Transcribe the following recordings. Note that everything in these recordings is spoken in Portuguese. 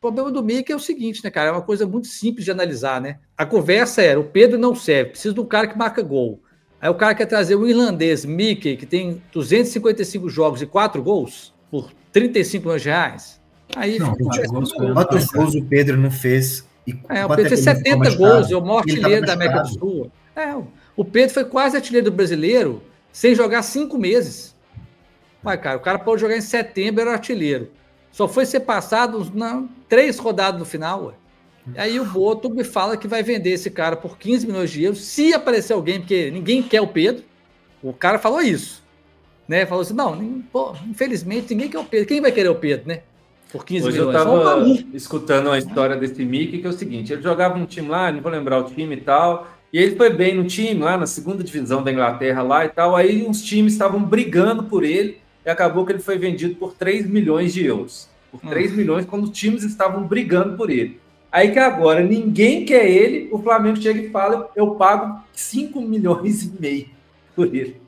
problema do Mickey é o seguinte, né, cara? É uma coisa muito simples de analisar, né? A conversa era, o Pedro não serve, precisa de um cara que marca gol. Aí o cara quer trazer o irlandês Mickey, que tem 255 jogos e 4 gols, por 35 milhões de reais. Aí não, quantos gols o Pedro não fez? O Pedro fez 70 gols, é o maior artilheiro da América do Sul. O Pedro foi quase artilheiro do brasileiro sem jogar 5 meses. Mas, cara, o cara pode jogar em setembro, era artilheiro. Só foi ser passado 3 rodadas no final. Ué. Aí o Boto me fala que vai vender esse cara por 15 milhões de euros, se aparecer alguém, porque ninguém quer o Pedro. O cara falou isso. Né? Falou assim, não, pô, infelizmente ninguém quer o Pedro. Quem vai querer o Pedro, né? Por 15 Hoje milhões. Eu tava escutando a história desse Mickey, que é o seguinte, ele jogava um time lá, não vou lembrar o time e tal, e ele foi bem no time lá, na segunda divisão da Inglaterra lá e tal, aí uns times estavam brigando por ele, e acabou que ele foi vendido por 3 milhões de euros. Por 3 milhões, quando os times estavam brigando por ele. Aí que agora ninguém quer ele, o Flamengo chega e fala, eu pago 5 milhões e meio por ele.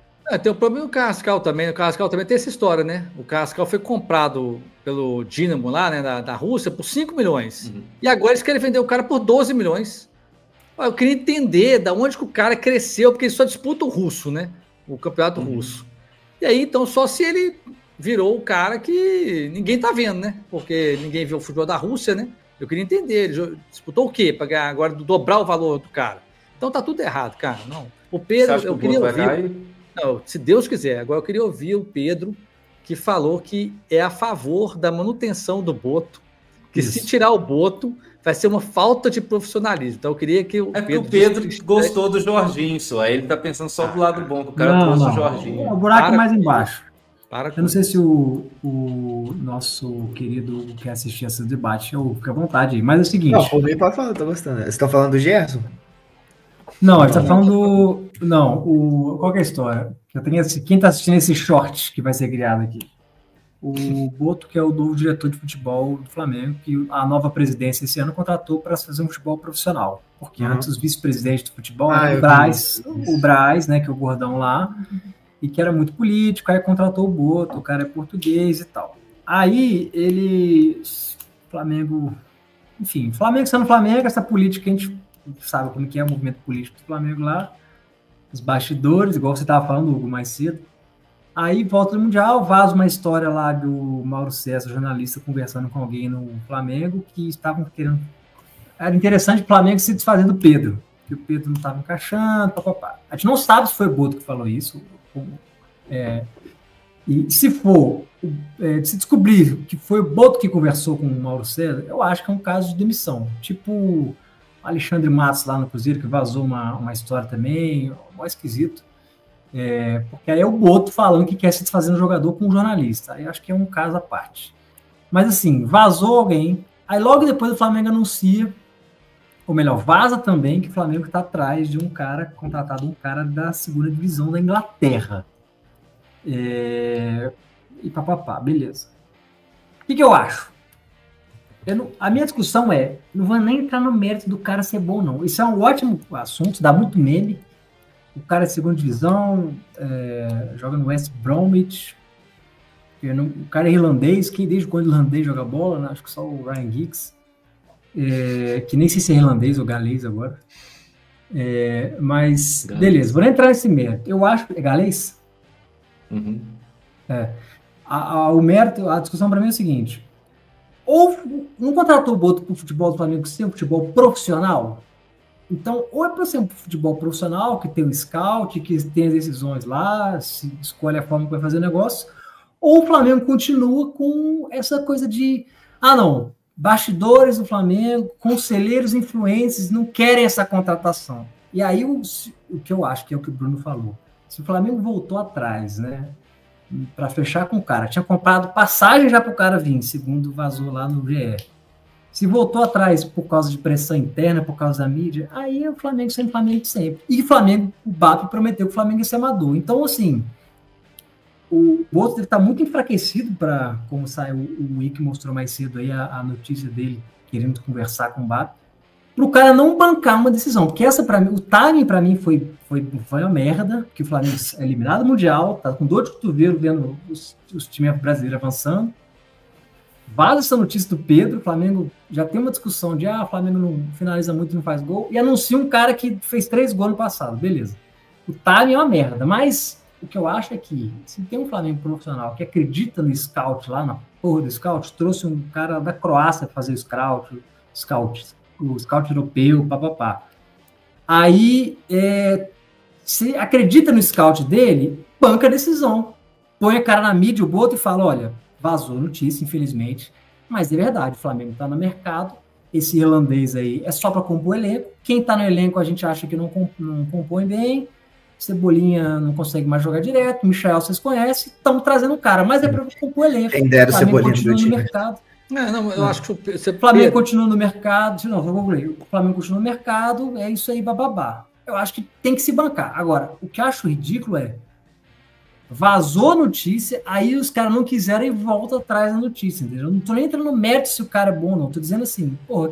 Tem o problema do Carrascal também. O Carrascal também tem essa história, né? O Carrascal foi comprado pelo Dinamo lá, né, da Rússia, por 5 milhões. Uhum. E agora eles querem vender o cara por 12 milhões. Eu queria entender da onde que o cara cresceu, porque ele só disputa o russo, né? O campeonato russo. E aí, então, só se ele virou o cara que ninguém tá vendo, né? Porque ninguém viu o futebol da Rússia, né? Eu queria entender, ele disputou o quê? Para ganhar agora, dobrar o valor do cara. Então tá tudo errado, cara. Não. O Pedro, eu queria ouvir... Não, se Deus quiser. Agora eu queria ouvir o Pedro, que falou que é a favor da manutenção do Boto, que se tirar o Boto, vai ser uma falta de profissionalismo. Então eu queria que o Pedro... o Pedro gostou do Jorginho, só. Aí ele tá pensando só do lado bom, que o cara trouxe o Jorginho. O buraco mais embaixo. Eu não sei se o nosso querido quer assistir esse debate, fica à vontade aí, mas é o seguinte... Não, por mim pode falar, tô gostando. Você tá falando do Gerson? Não, ele tá falando... Não, qual que é a história? Quem tá assistindo esse short que vai ser criado aqui? O Boto, que é o novo diretor de futebol do Flamengo, que a nova presidência esse ano contratou para fazer um futebol profissional. Porque antes os vice-presidentes do futebol eram o Braz, né, que é o gordão lá, e que era muito político, aí contratou o Boto, o cara é português e tal. Aí Flamengo sendo Flamengo, essa política a gente sabe como que é o movimento político do Flamengo lá, os bastidores, igual você estava falando, Hugo, mais cedo. Aí volta do Mundial, vaza uma história lá do Mauro César, jornalista, conversando com alguém no Flamengo, que estavam querendo... Era interessante o Flamengo se desfazendo do Pedro, que o Pedro não estava encaixando, papapá. A gente não sabe se foi o Boto que falou isso, e se for, se descobrir que foi o Boto que conversou com o Mauro César, eu acho que é um caso de demissão. Tipo Alexandre Matos lá no Cruzeiro, que vazou uma história também, mó esquisito. Porque aí é o Boto falando que quer se desfazer no jogador com um jornalista. Aí eu acho que é um caso à parte. Mas assim, vazou alguém, aí logo depois o Flamengo anuncia, ou melhor, vaza também que o Flamengo está atrás de um cara, contratado um cara da segunda divisão da Inglaterra. E papapá, beleza. O que eu acho? A minha discussão não vou nem entrar no mérito do cara ser bom, não. Isso é um ótimo assunto, dá muito meme. O cara é segunda divisão, joga no West Bromwich. O cara é irlandês, desde quando o irlandês joga bola, né? Acho que só o Ryan Giggs. Que nem sei se é irlandês ou galês agora. Mas, galês. Beleza, vou entrar nesse mérito. Eu acho... É galês? Uhum. O mérito, a discussão para mim é o seguinte: ou não contratou o Boto para o futebol do Flamengo ser um futebol profissional? Então, ou é para ser um futebol profissional, que tem um scout, que tem as decisões lá, se escolhe a forma que vai fazer o negócio, ou o Flamengo continua com essa coisa de, bastidores do Flamengo, conselheiros influentes não querem essa contratação. E aí o que eu acho que é o que o Bruno falou. Se o Flamengo voltou atrás, né, para fechar com o cara, tinha comprado passagem já para o cara vir, segundo vazou lá no GE. Se voltou atrás por causa de pressão interna, por causa da mídia, aí é o Flamengo sendo Flamengo de sempre. E o BAP prometeu que o Flamengo ia ser amador. Então, assim, o Boto está muito enfraquecido para, como saiu, o Wiki mostrou mais cedo aí a notícia dele, querendo conversar com o BAP, para o cara não bancar uma decisão. Porque essa, para mim, o timing para mim foi uma merda, porque o Flamengo é eliminado mundial, tá com dor de cotovelo vendo os times brasileiros avançando. vaza essa notícia do Pedro, o Flamengo já tem uma discussão de o Flamengo não finaliza muito, não faz gol, e anuncia um cara que fez 3 gols no passado, beleza. O timing é uma merda, mas o que eu acho é que se tem um Flamengo profissional que acredita no scout lá, na porra do scout, trouxe um cara da Croácia para fazer o scout europeu, papapá. Aí, se acredita no scout dele, banca a decisão. Põe a cara na mídia, o Boto, e fala, olha, vazou notícia, infelizmente, mas é verdade, o Flamengo está no mercado, esse irlandês aí é só para compor elenco, quem está no elenco a gente acha que não compõe bem, Cebolinha não consegue mais jogar direto, Michael vocês conhecem, estamos trazendo o cara, mas é para compor elenco. Quem dera o Cebolinha continua no mercado. Eu acho que o Flamengo continua no mercado, o Flamengo continua no mercado, é isso aí, bababá. Eu acho que tem que se bancar. Agora, o que eu acho ridículo é vazou a notícia, aí os caras não quiseram e volta atrás da notícia, entendeu? Eu não tô nem entrando no mérito se o cara é bom, não. Tô dizendo assim, porra.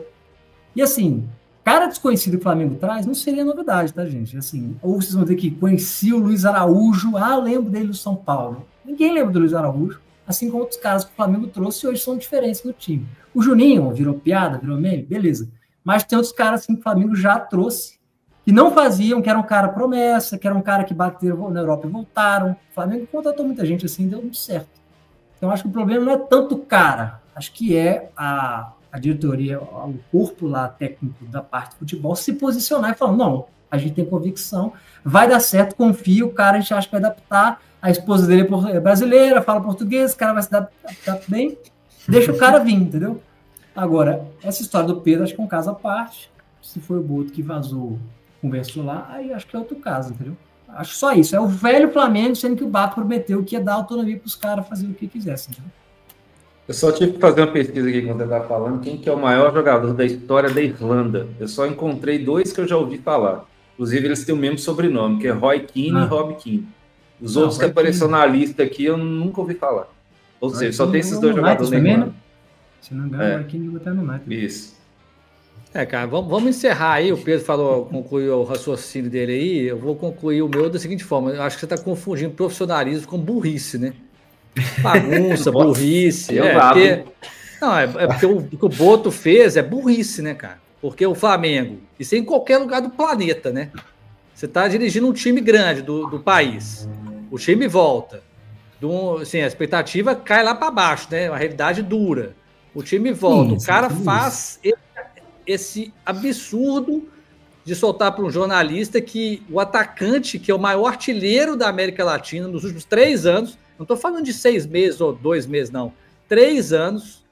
E assim, cara desconhecido que o Flamengo traz não seria novidade, tá, gente? Assim, ou vocês vão dizer que conheci o Luiz Araújo, lembro dele do São Paulo. Ninguém lembra do Luiz Araújo, assim como outros caras que o Flamengo trouxe hoje são diferentes no time. O Juninho virou piada, virou meme, beleza. Mas tem outros caras assim que o Flamengo já trouxe, que não faziam, que era um cara promessa, que era um cara que bateram na Europa e voltaram. O Flamengo contratou muita gente assim, deu muito certo. Então, acho que o problema não é tanto o cara, acho que é a diretoria, o corpo lá técnico da parte de futebol se posicionar e falar, não, a gente tem convicção, vai dar certo, confia, o cara a gente acha que vai adaptar, a esposa dele é brasileira, fala português, o cara vai se adaptar bem, deixa o cara vir, entendeu? Agora, essa história do Pedro, acho que é um caso à parte. Se foi o Boto que vazou, conversou lá, aí acho que é outro caso, entendeu? Acho só isso. É o velho Flamengo, sendo que o Bato prometeu que ia dar autonomia para os caras fazerem o que quisessem, entendeu? Eu só tive que fazer uma pesquisa aqui quando você estava falando. Quem que é o maior jogador da história da Irlanda? Eu só encontrei 2 que eu já ouvi falar. Inclusive, eles têm o mesmo sobrenome, que é Roy Keane e Rob Keane. Os outros que apareceram na lista aqui, eu nunca ouvi falar. Ou seja, só tem esses 2 jogadores da Irlanda. Se não me engano, o Roy Keane vai estar no United. Isso. Cara, vamos encerrar aí. O Pedro concluiu o raciocínio dele aí. Eu vou concluir o meu da seguinte forma. Eu acho que você está confundindo profissionalismo com burrice, né? Bagunça, burrice. Porque o que o Boto fez é burrice, né, cara? Porque o Flamengo, isso é em qualquer lugar do planeta, né? Você está dirigindo um time grande do país. O time volta. Assim, a expectativa cai lá para baixo, né? Uma realidade dura. O time volta. O cara faz esse absurdo de soltar para um jornalista que o atacante, que é o maior artilheiro da América Latina nos últimos 3 anos, não estou falando de 6 meses ou 2 meses, não, 3 anos,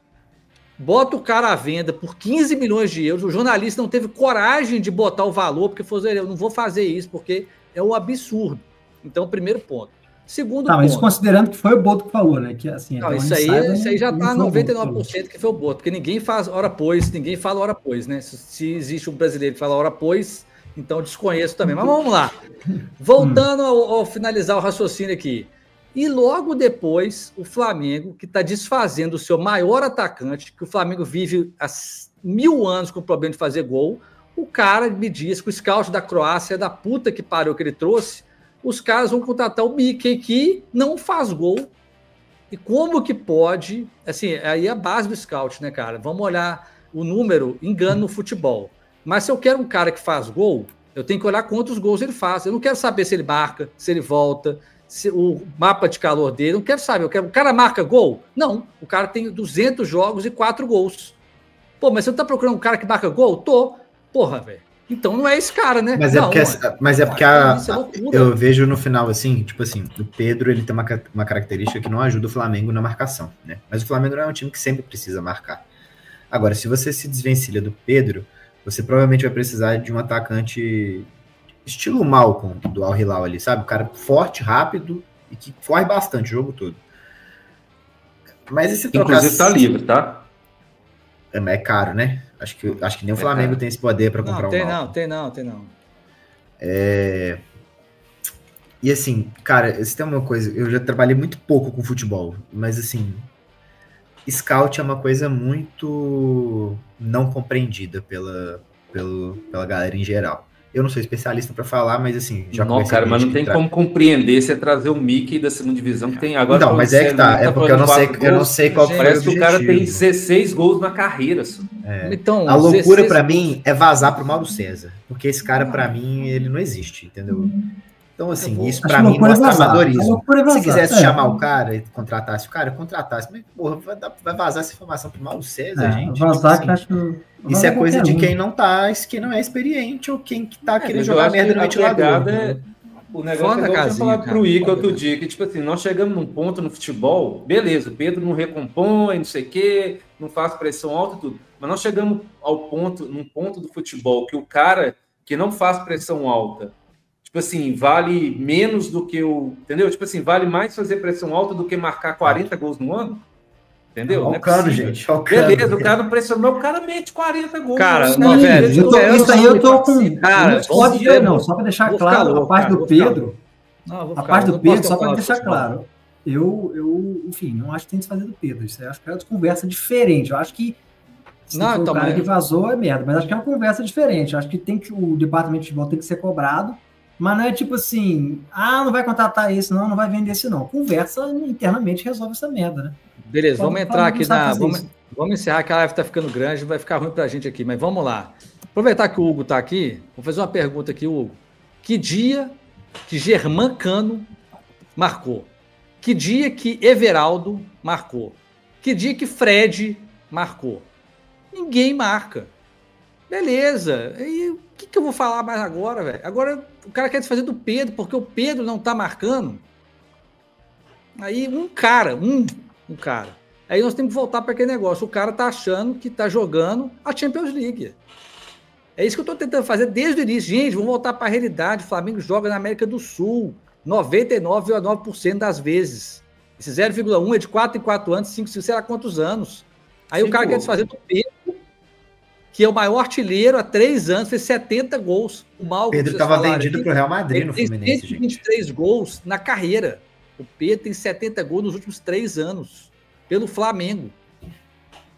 bota o cara à venda por 15 milhões de euros, o jornalista não teve coragem de botar o valor, porque eu não vou fazer isso, porque é um absurdo. Então, primeiro ponto. Segundo ponto. Mas considerando que foi o Boto que falou, né? Que, assim, não, isso aí já está 99% que foi o Boto, porque ninguém faz hora pois, ninguém fala hora pois, né? Se existe um brasileiro que fala hora pois, então eu desconheço também. Mas vamos lá. Voltando ao finalizar o raciocínio aqui. E logo depois, o Flamengo, que está desfazendo o seu maior atacante, que o Flamengo vive há 1000 anos com o problema de fazer gol, o cara me diz que o scout da Croácia, da puta que pariu que ele trouxe, os caras vão contratar o Mickey, que não faz gol. E como que pode... Assim, aí é a base do scout, né, cara? Vamos olhar o número, engano no futebol. Mas se eu quero um cara que faz gol, eu tenho que olhar quantos gols ele faz. Eu não quero saber se ele marca, se ele volta, se o mapa de calor dele. Eu não quero saber. O cara marca gol? Não. O cara tem 200 jogos e 4 gols. Pô, mas você não tá procurando um cara que marca gol? Tô. Porra, velho. Então não é esse cara, né? Mas é porque eu vejo no final, assim, tipo assim, o Pedro, ele tem uma característica que não ajuda o Flamengo na marcação, né? Mas o Flamengo não é um time que sempre precisa marcar. Agora, se você se desvencilha do Pedro, você provavelmente vai precisar de um atacante estilo Malcom, do Al Hilal ali, sabe? Um cara forte, rápido e que corre bastante o jogo todo. Mas esse trocar... Inclusive tá livre, tá? É caro, né? Acho que nem o Flamengo tem esse poder para comprar um Malcom. Tem não. E assim, cara, se tem uma coisa... Eu já trabalhei muito pouco com futebol, mas assim... Scout é uma coisa muito não compreendida pela galera em geral. Eu não sou especialista para falar, mas assim, já não, cara, mas não tem como compreender se é trazer o Mickey da segunda divisão que tem agora. Não, mas é que tá, é porque eu não sei qual foi o objetivo. Parece que o cara tem 16 gols na carreira. Então, a loucura para mim é vazar pro Mauro César, porque esse cara para mim ele não existe, entendeu? Então, assim, isso pra mim mostra amadorismo. Se quisesse chamar o cara e contratasse o cara, contratasse. Mas, porra, vai vazar essa informação pro Mauro César, gente. Vazar tipo assim, que acho... Isso é coisa de quem não é experiente ou quem que tá querendo jogar merda no ventilador. O negócio é que eu tinha falado pro Ico outro dia, que, tipo assim, nós chegamos num ponto no futebol, beleza, o Pedro não recompõe, não sei o quê, não faz pressão alta e tudo. Mas nós chegamos num ponto do futebol que o cara que não faz pressão alta, tipo assim, vale menos do que o... Entendeu? Tipo assim, vale mais fazer pressão alta do que marcar 40 gols no ano. Entendeu? Olha o cara, gente. Beleza, o cara não pressionou, o cara mete 40 gols. Cara, não, velho. Isso aí eu tô com... Cara, não, só para deixar claro, a parte do Pedro... A parte do Pedro, só para deixar claro. Eu, enfim, não acho que tem que se fazer do Pedro. Isso aí acho que é uma conversa diferente. Eu acho que se for o cara que vazou, é merda. Mas acho que é uma conversa diferente. Eu acho que o departamento de futebol tem que ser cobrado. Mas não é tipo assim, não vai contratar esse, não vai vender esse, não. Conversa internamente resolve essa merda, né? Beleza, vamos entrar aqui vamos encerrar, que a live tá ficando grande, vai ficar ruim pra gente aqui, mas vamos lá. Aproveitar que o Hugo tá aqui, vou fazer uma pergunta aqui, Hugo. Que dia que Germán Cano marcou? Que dia que Everaldo marcou? Que dia que Fred marcou? Ninguém marca. Beleza. E o que eu vou falar mais agora, velho? Agora o cara quer desfazer do Pedro, porque o Pedro não tá marcando. Aí um cara. Aí nós temos que voltar para aquele negócio. O cara tá achando que tá jogando a Champions League. É isso que eu tô tentando fazer desde o início. Gente, vamos voltar para a realidade. O Flamengo joga na América do Sul 99,9% das vezes. Esse 0,1 é de 4 em 4 anos, 5, sei lá quantos anos. Aí o cara quer desfazer do Pedro, que é o maior artilheiro há 3 anos, fez 70 gols. O Malcom, Pedro estava vendido para o Real Madrid no Fluminense. Ele tem 23 gols na carreira. O Pedro tem 70 gols nos últimos 3 anos, pelo Flamengo.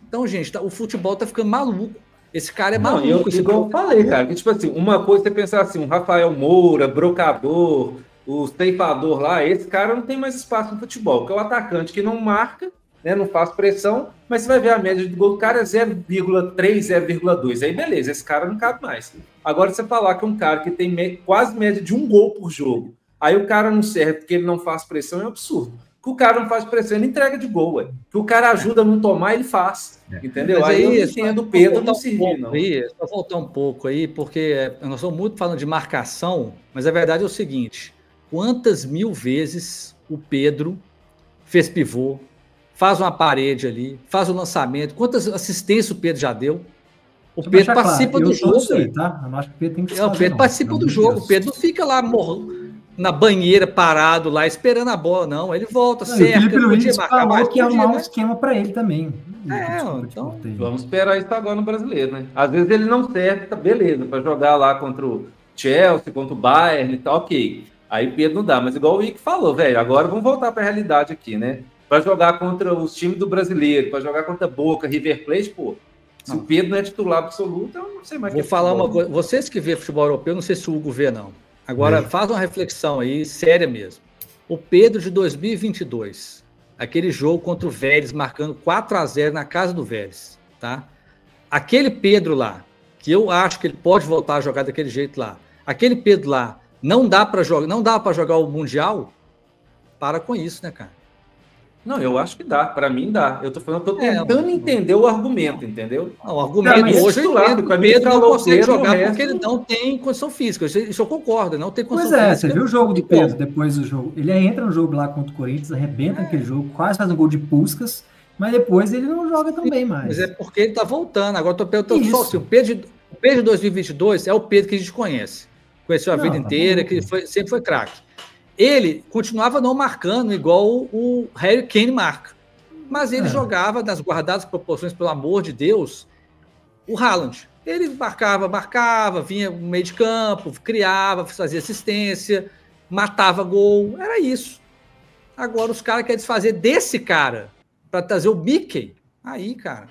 Então, gente, o futebol tá ficando maluco. Esse cara é maluco. Igual eu falei, cara, que tipo assim, uma coisa é você pensar assim, o Rafael Moura, brocador, o ceifador lá, esse cara não tem mais espaço no futebol, porque é o atacante que não marca, né, não faz pressão, mas você vai ver a média de gol do cara é 0,3, 0,2. Aí beleza, esse cara não cabe mais. Agora você falar que um cara que tem quase média de 1 gol por jogo, aí o cara não serve porque ele não faz pressão, é um absurdo. Que o cara não faz pressão, ele entrega de gol, ué. Que o cara ajuda a não tomar, ele faz. Entendeu? Mas aí eu entendo o Pedro não servir, não. Só voltar um pouco aí, porque nós estamos muito falando de marcação, mas a verdade é o seguinte: quantas mil vezes o Pedro fez pivô, faz uma parede ali, faz um lançamento, quantas assistências o Pedro já deu? O Pedro participa do jogo. Tá? Eu acho que o Pedro tem que o Pedro participa do jogo. O Pedro não fica lá na banheira parado lá esperando a bola, não. Ele volta, cerca. O Felipe Luiz falou que ia arrumar um esquema para ele também. Então vamos esperar isso agora no Brasileiro, né? Às vezes ele não serve, tá beleza, para jogar lá contra o Chelsea, contra o Bayern e tal, ok. Aí Pedro não dá, mas igual o Ick falou, velho, agora vamos voltar para a realidade aqui, né? Para jogar contra os times do Brasileiro, para jogar contra Boca, River Plate, pô. Se o Pedro não é titular absoluto, eu não sei mais. Vou falar uma coisa. Vocês que vê futebol europeu, não sei se o Hugo vê, não. Agora, faz uma reflexão aí, séria mesmo. O Pedro de 2022, aquele jogo contra o Vélez, marcando 4-0 na casa do Vélez, tá? Aquele Pedro lá, que eu acho que ele pode voltar a jogar daquele jeito lá, aquele Pedro lá, não dá para jogar o Mundial? Para com isso, né, cara? Não, eu acho que dá. Para mim dá. Eu tô tentando entender o argumento, entendeu? Não, o argumento hoje eu entendo que o Pedro não consegue jogar porque ele não tem condição física. Isso eu concordo, não tem condição física. Pois é, você viu o jogo do Pedro depois do jogo. Ele entra no jogo lá contra o Corinthians, arrebenta aquele jogo, quase faz um gol de Puskas, mas depois ele não joga tão bem mais. Mas é porque ele tá voltando. Agora eu tô perguntando só assim, o Pedro de 2022 é o Pedro que a gente conhece. Conheceu a vida inteira, que sempre foi craque. Ele continuava não marcando igual o Harry Kane marca. Mas ele jogava nas guardadas proporções, pelo amor de Deus, o Haaland. Ele marcava, vinha no meio de campo, criava, fazia assistência, matava gol. Era isso. Agora os caras querem desfazer desse cara para trazer o Mickey. Aí, cara...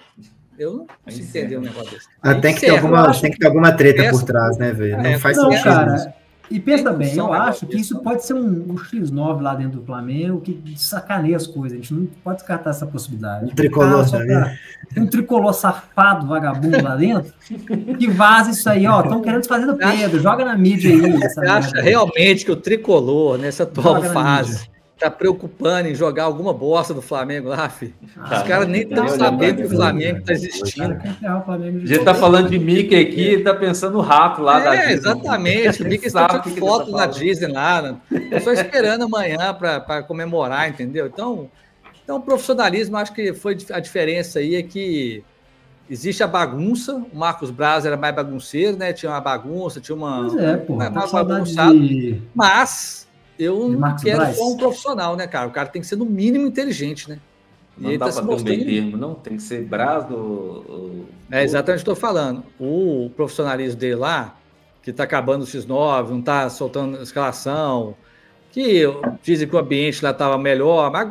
Eu não consigo entender um negócio desse. Tem que ter alguma treta por trás, né, velho? Não faz sentido. Cara, e pensa bem, eu acho que isso pode ser um X9 lá dentro do Flamengo que sacaneia as coisas. A gente não pode descartar essa possibilidade. Um tricolor, um tricolor safado, vagabundo lá dentro, que vaza isso aí, ó. Estão querendo desfazer do Pedro, joga na mídia aí. Você acha realmente que o tricolor, nessa atual fase, tá preocupando em jogar alguma bosta do Flamengo lá, filho? Os caras nem estão sabendo que o Flamengo tá existindo. A gente tá falando de Mickey aqui, ele tá pensando no rato lá da Disney. Exatamente. O Mickey está tirando foto na Disney lá. Eu só esperando amanhã para comemorar, entendeu? Então, o profissionalismo, acho que foi a diferença aí, é que existe a bagunça. O Marcos Braz era mais bagunceiro, né? Tinha uma bagunça, tinha uma bagunçada. Mas eu não quero só um profissional, né, cara? O cara tem que ser no mínimo inteligente, né? Não dá para ter um meio termo, não? Tem que ser Braz exatamente o que eu estou falando. O profissionalismo dele lá, que está acabando o X9, não está soltando escalação, que dizem que o ambiente lá estava melhor, mas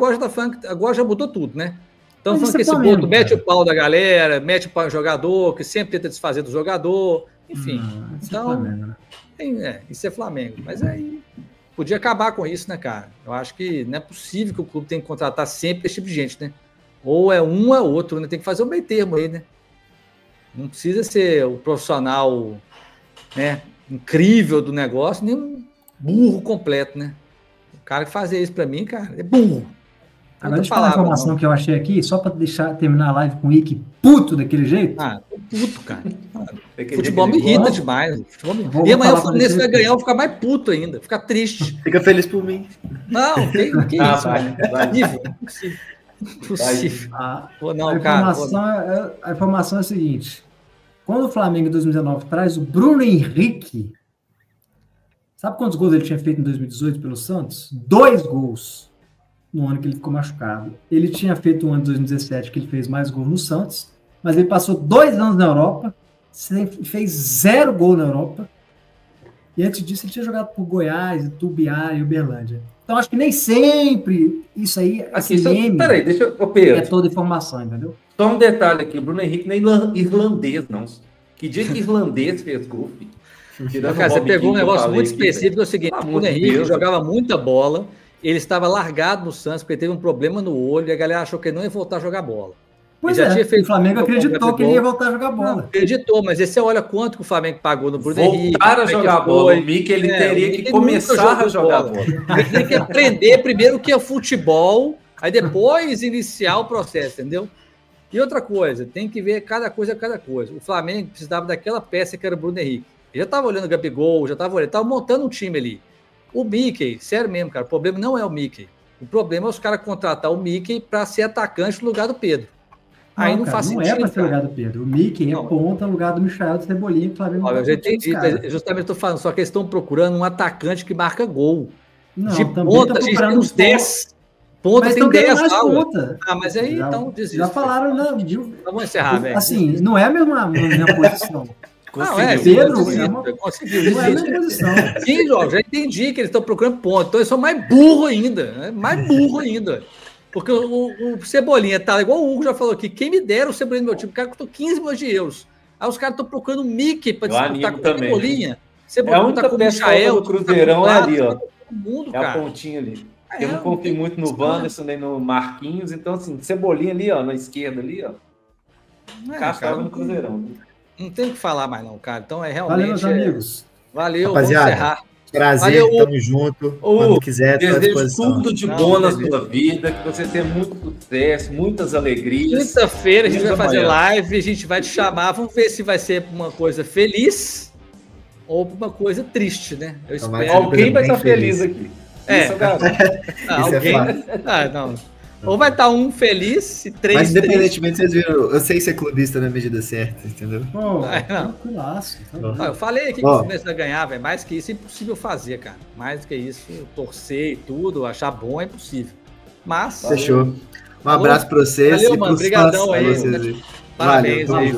agora já mudou tudo, né? Então, falando que esse boto mete o pau da galera, mete o pau no jogador, que sempre tenta desfazer do jogador, enfim. Então, isso é Flamengo. Mas aí podia acabar com isso, né, cara? Eu acho que não é possível que o clube tenha que contratar sempre esse tipo de gente, né? Ou é um ou é outro, né? Tem que fazer o meio termo aí, né? Não precisa ser o profissional, né, incrível do negócio, nem um burro completo, né? O cara que fazia isso pra mim, cara, é burro. Agora, deixa eu falar uma informação que eu achei aqui, só para terminar a live com o Ike puto daquele jeito. Puto, cara. Futebol me irrita demais. E amanhã o Fluminense vai ganhar, eu vou ficar mais puto ainda, ficar triste. Fica feliz por mim. Não, que isso, Impossível. A informação é a seguinte. Quando o Flamengo em 2019 traz o Bruno Henrique, sabe quantos gols ele tinha feito em 2018 pelo Santos? 2 gols. No ano que ele ficou machucado. Ele tinha feito um ano de 2017 que ele fez mais gol no Santos, mas ele passou 2 anos na Europa, fez 0 gol na Europa, e antes disso ele tinha jogado por Goiás, Tubiá e Uberlândia. Então acho que nem sempre isso aí peraí, deixa eu... Pedro, é toda informação, entendeu? Só um detalhe aqui, o Bruno Henrique nem irlandês, não. Que dia que irlandês fez gol, filho? Cara, você pegou um negócio muito específico, é o seguinte, o Bruno Henrique jogava muita bola. Ele estava largado no Santos porque teve um problema no olho e a galera achou que ele não ia voltar a jogar bola. Pois o Flamengo acreditou que ele ia voltar a jogar bola. Não, acreditou, mas você olha quanto que o Flamengo pagou no Bruno Henrique. Voltar a jogar bola. O Mickey ele teria que começar a jogar bola. Ele tem que aprender primeiro o que é futebol, aí depois iniciar o processo, entendeu? E outra coisa, tem que ver cada coisa. O Flamengo precisava daquela peça que era o Bruno Henrique. Ele já estava olhando o Gabigol, estava montando um time ali. O Mickey, sério mesmo, cara, o problema não é o Mickey. O problema é os caras contratar o Mickey para ser atacante no lugar do Pedro. Aí não faz sentido. Não é para ser no lugar do Pedro. O Mickey é ponta no lugar do Michael de Cebolinha, que o Flamengo eu já entendi, justamente estou falando, só que eles estão procurando um atacante que marca gol. Não, de ponta, a gente tem uns 10. Ponta tem 10 ponta. Mas aí então desiste. Já falaram, não, viu? Vamos encerrar, velho. Assim, não é a mesma posição. Pedro conseguiu. Não é a mesma posição. Sim, Jorge, já entendi que eles estão procurando ponto. Então eles são mais burro ainda. Porque o Cebolinha tá igual o Hugo já falou aqui. Quem me dera o Cebolinha no meu time? O cara custou 15 milhões de euros. Aí os caras estão procurando o Mickey para disputar com o Cebolinha. Cebolinha tá com o Michael. O Cruzeirão é ali, ó. Mundo, a pontinha ali. Eu não confio muito no Wanderson nem no Marquinhos. Então, assim, Cebolinha ali, ó, na esquerda ali, ó. Cara, no Cruzeirão. Não tem o que falar mais não, cara. Então é realmente... Valeu, meus amigos. Valeu, rapaziada, vamos encerrar. Prazer, tamo junto. Quando quiser, tô à disposição. Tudo de bom na sua vida, que você tenha muito sucesso, muitas alegrias. Quinta-feira a gente vai fazer live, a gente vai te chamar, vamos ver se vai ser uma coisa feliz ou uma coisa triste, né? Eu espero. Alguém vai estar feliz aqui. Alguém. Não. Ou vai estar um feliz e 3 Mas independentemente, vocês viram, eu sei ser clubista na medida certa, entendeu? Eu falei aqui que o Fluminense vai ganhar, velho. Mais que isso é impossível fazer, cara. Mais do que isso, torcer e tudo, achar bom é impossível. Mas... Fechou. Um abraço pra vocês. Valeu, mano. Obrigadão aí. Parabéns aí.